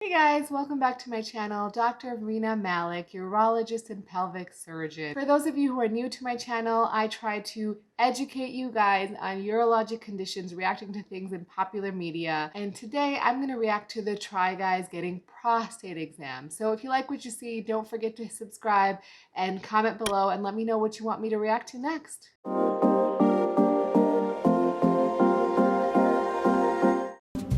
Hey guys, welcome back to my channel. Dr. Rina Malik, urologist and pelvic surgeon. For those of you who are new to my channel, I try to educate you guys on urologic conditions reacting to things in popular media. And today I'm going to react to the Try Guys getting prostate exam. So if you like what you see, don't forget to subscribe and comment below and let me know what you want me to react to next.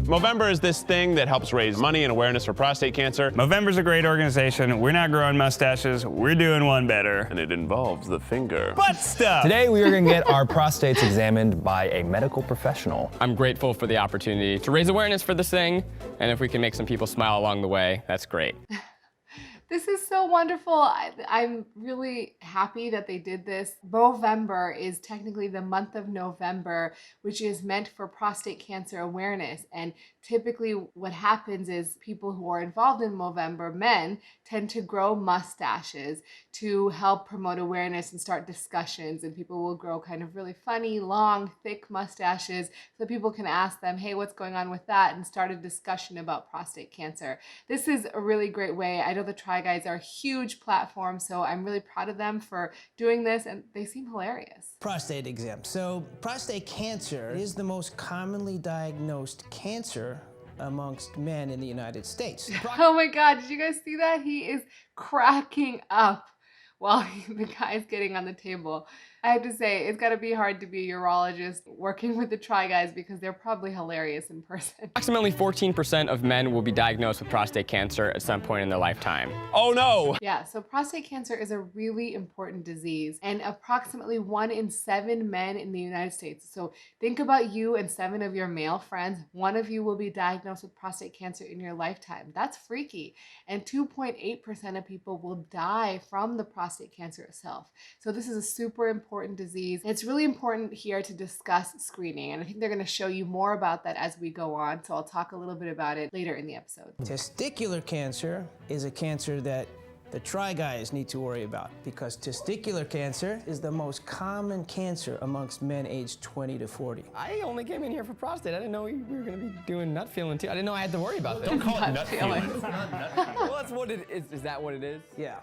Movember is this thing that helps raise money and awareness for prostate cancer. Movember's a great organization. We're not growing mustaches. We're doing one better. And it involves the finger. Butt stuff! Today we are going to get our prostates examined by a medical professional. I'm grateful for the opportunity to raise awareness for this thing, and if we can make some people smile along the way, that's great. This is so wonderful. I'm really happy that they did this. Movember is technically the month of November, which is meant for prostate cancer awareness. And typically what happens is people who are involved in Movember, men, tend to grow mustaches to help promote awareness and start discussions. And people will grow kind of really funny, long, thick mustaches so people can ask them, hey, what's going on with that? And start a discussion about prostate cancer. This is a really great way. I know the Try Guys are a huge platform, so I'm really proud of them for doing this, and they seem hilarious. Prostate exam. So prostate cancer is the most commonly diagnosed cancer amongst men in the United States. Oh my God, did you guys see that? He is cracking up while the guy's getting on the table. I have to say, it's gotta be hard to be a urologist working with the Try Guys because they're probably hilarious in person. Approximately 14% of men will be diagnosed with prostate cancer at some point in their lifetime. Oh no! Yeah, so prostate cancer is a really important disease, and approximately 1 in 7 men in the United States. So think about you and 7 of your male friends. 1 of you will be diagnosed with prostate cancer in your lifetime. That's freaky. And 2.8% of people will die from the prostate cancer itself. So this is a super important disease. It's really important here to discuss screening, and I think they're going to show you more about that as we go on. So I'll talk a little bit about it later in the episode. Testicular cancer is a cancer that the Try Guys need to worry about because testicular cancer is the most common cancer amongst men aged 20 to 40. I only came in here for prostate. I didn't know we were going to be doing nut feeling too. I didn't know I had to worry about that. Don't call it nut feeling. Well, that's what it is. Is that what it is? Yeah.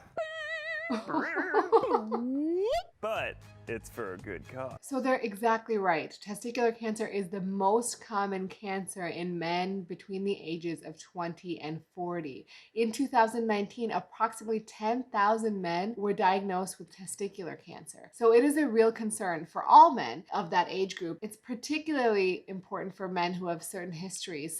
But it's for a good cause. So they're exactly right. Testicular cancer is the most common cancer in men between the ages of 20 and 40. In 2019, approximately 10,000 men were diagnosed with testicular cancer. So it is a real concern for all men of that age group. It's particularly important for men who have certain histories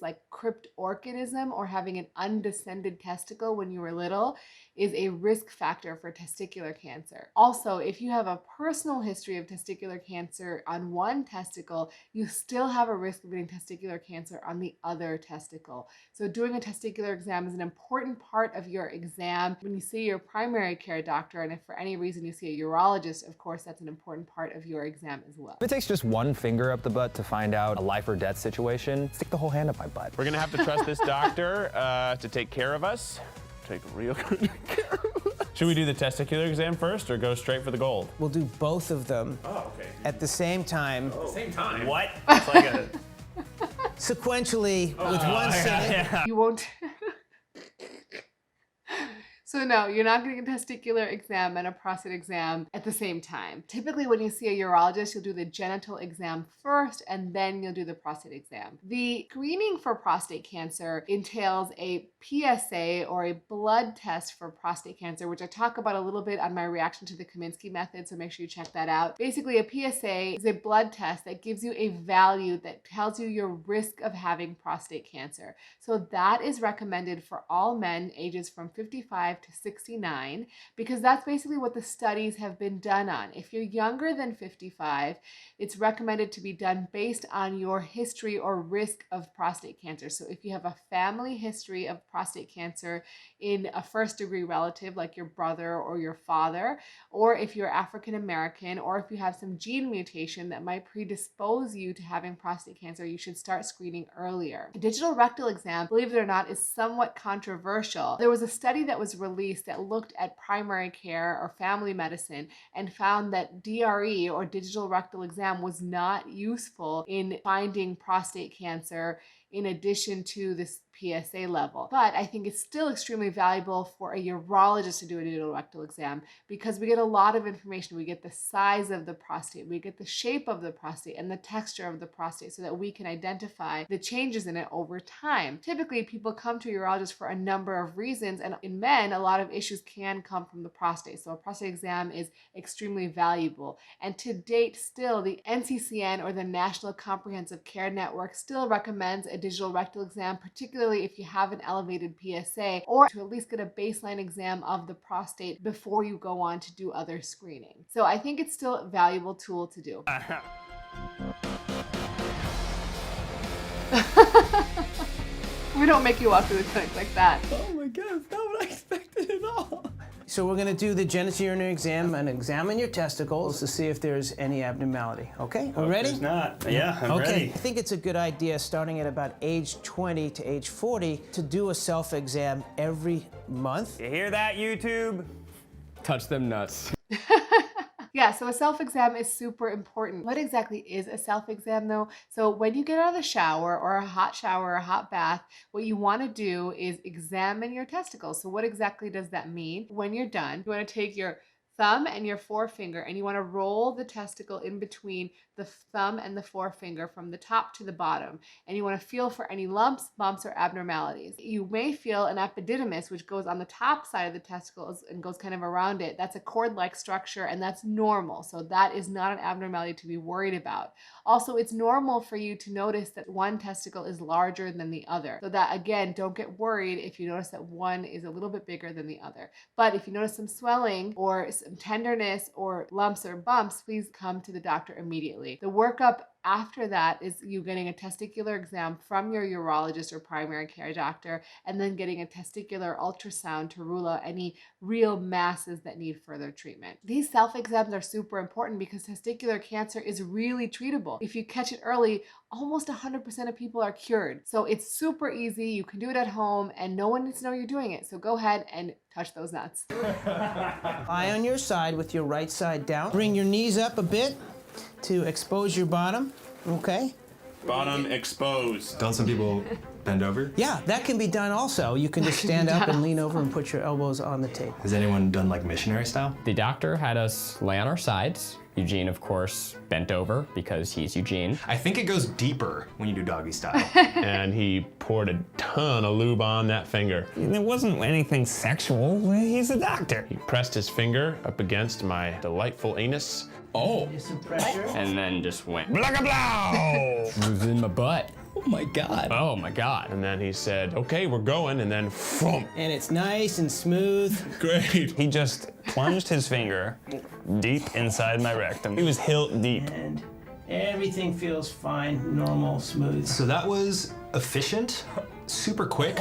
like cryptorchidism or having an undescended testicle when you were little is a risk factor for testicular cancer. Also, if you have a personal history of testicular cancer on one testicle, you still have a risk of getting testicular cancer on the other testicle. So doing a testicular exam is an important part of your exam when you see your primary care doctor, and if for any reason you see a urologist, of course, that's an important part of your exam as well. If it takes just one finger up the butt to find out a life or death situation, stick the whole hand up my butt. We're gonna have to trust this doctor to take care of us. Take real good care of us. Should we do the testicular exam first or go straight for the gold? We'll do both of them Okay. at the same time, Same time. What? It's like a... sequentially with one sitting. You won't. So no, you're not getting a testicular exam and a prostate exam at the same time. Typically when you see a urologist, you'll do the genital exam first and then you'll do the prostate exam. The screening for prostate cancer entails a PSA or a blood test for prostate cancer, which I talk about a little bit on my reaction to the Kaminsky method, so make sure you check that out. Basically, a PSA is a blood test that gives you a value that tells you your risk of having prostate cancer. So that is recommended for all men ages from 55 to 69, because that's basically what the studies have been done on. If you're younger than 55, it's recommended to be done based on your history or risk of prostate cancer. So if you have a family history of prostate cancer in a first-degree relative like your brother or your father, or if you're African American, or if you have some gene mutation that might predispose you to having prostate cancer, you should start screening earlier. A digital rectal exam, believe it or not, is somewhat controversial. There was a study that was released that looked at primary care or family medicine and found that DRE, or digital rectal exam, was not useful in finding prostate cancer in addition to this PSA level. But I think it's still extremely valuable for a urologist to do a digital rectal exam because we get a lot of information. We get the size of the prostate, we get the shape of the prostate and the texture of the prostate so that we can identify the changes in it over time. Typically, people come to a urologist for a number of reasons, and in men, a lot of issues can come from the prostate. So a prostate exam is extremely valuable. And to date, still, the NCCN, or the National Comprehensive Care Network, still recommends a digital rectal exam, particularly if you have an elevated PSA, or to at least get a baseline exam of the prostate before you go on to do other screening. So I think it's still a valuable tool to do. We don't make you walk through the clinic like that. Oh my God, that's not what I expected at all. So we're going to do the genitourinary exam and examine your testicles to see if there's any abnormality. Okay, we ready? There's not. Yeah, I'm Okay, ready. I think it's a good idea starting at about age 20 to age 40 to do a self-exam every month. You hear that, YouTube? Touch them nuts. Yeah, so a self-exam is super important. What exactly is a self-exam though? So when you get out of the shower or a hot shower or a hot bath, what you want to do is examine your testicles. So what exactly does that mean? When you're done, you want to take your thumb and your forefinger and you want to roll the testicle in between the thumb and the forefinger from the top to the bottom. And you want to feel for any lumps, bumps, or abnormalities. You may feel an epididymis, which goes on the top side of the testicles and goes kind of around it. That's a cord-like structure and that's normal. So that is not an abnormality to be worried about. Also, it's normal for you to notice that one testicle is larger than the other. So that, again, don't get worried if you notice that one is a little bit bigger than the other. But if you notice some swelling or some tenderness or lumps or bumps, please come to the doctor immediately. The workup after that is you getting a testicular exam from your urologist or primary care doctor, and then getting a testicular ultrasound to rule out any real masses that need further treatment. These self-exams are super important because testicular cancer is really treatable. If you catch it early, almost 100% of people are cured. So it's super easy. You can do it at home and no one needs to know you're doing it. So go ahead and touch those nuts. Lie on your side with your right side down. Bring your knees up a bit to expose your bottom, okay? Bottom exposed. Don't some people bend over? Yeah, that can be done also. You can just stand up and lean over and put your elbows on the table. Has anyone done like missionary style? The doctor had us lay on our sides. Eugene, of course, bent over because he's Eugene. I think it goes deeper when you do doggy style. And he poured a ton of lube on that finger. It wasn't anything sexual. He's a doctor. He pressed his finger up against my delightful anus. Oh, Just some pressure. and then just went. Blah, blah, blah. It was in my butt. Oh my God. Oh my God. And then he said, okay, we're going. And then, boom. And it's nice and smooth. Great. He just plunged his finger deep inside my rectum. He was hilt deep. And everything feels fine, normal, smooth. So that was efficient, super quick,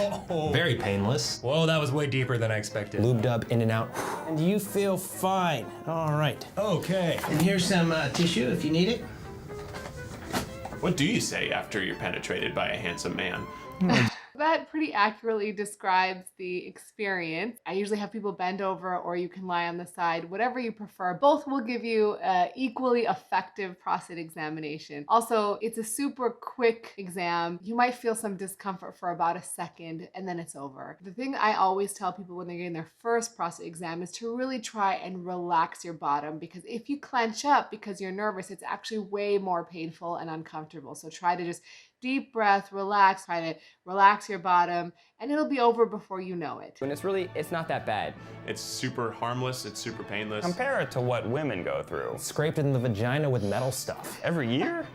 very painless. Whoa, that was way deeper than I expected. Lubed up, in and out. And you feel fine. All right. Okay. And here's some tissue if you need it. What do you say after you're penetrated by a handsome man? That pretty accurately describes the experience. I usually have people bend over or you can lie on the side, whatever you prefer. Both will give you an equally effective prostate examination. Also, it's a super quick exam. You might feel some discomfort for about a second and then it's over. The thing I always tell people when they're getting their first prostate exam is to really try and relax your bottom, because if you clench up because you're nervous, it's actually way more painful and uncomfortable. So try to just deep breath, relax, try to relax your bottom, and it'll be over before you know it. And it's not that bad. It's super harmless. It's super painless. Compare it to what women go through. Scraped in the vagina with metal stuff. Every year?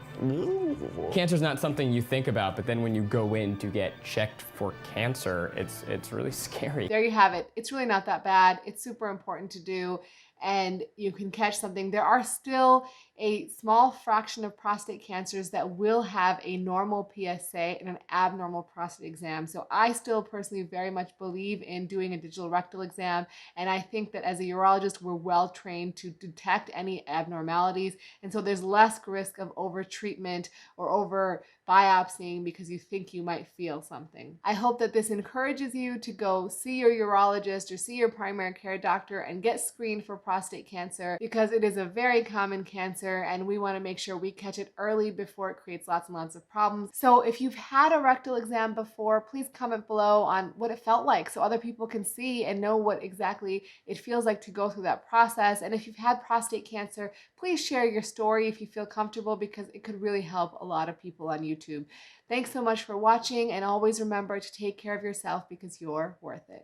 Cancer's not something you think about, but then when you go in to get checked for cancer, it's really scary. There you have it. It's really not that bad. It's super important to do, and you can catch something. There are still a small fraction of prostate cancers that will have a normal PSA and an abnormal prostate exam. So I still personally very much believe in doing a digital rectal exam. And I think that as a urologist, we're well trained to detect any abnormalities. And so there's less risk of over treatment or over biopsying because you think you might feel something. I hope that this encourages you to go see your urologist or see your primary care doctor and get screened for prostate cancer, because it is a very common cancer cancer, and we want to make sure we catch it early before it creates lots and lots of problems. So if you've had a rectal exam before, please comment below on what it felt like so other people can see and know what exactly it feels like to go through that process. And if you've had prostate cancer, please share your story if you feel comfortable, because it could really help a lot of people on YouTube. Thanks so much for watching, and always remember to take care of yourself because you're worth it.